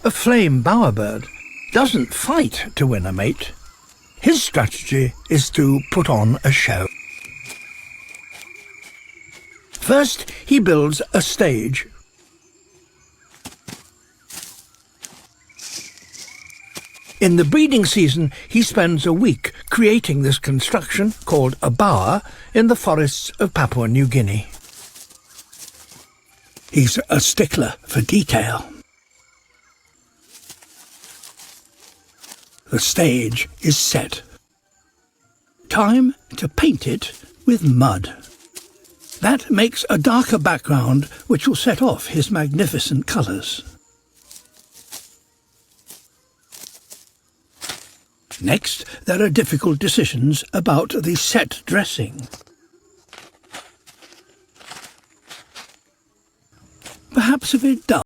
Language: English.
A flame bowerbird doesn't fight to win a mate. His strategy is to put on a show. First, he builds a stage. In the breeding season, he spends a week creating this construction, called a bower, in the forests of Papua New Guinea. He's a stickler for detail. The stage is set. Time to paint it with mud. That makes a darker background which will set off his magnificent colours. Next, there are difficult decisions about the set dressing. Perhaps a bit dull.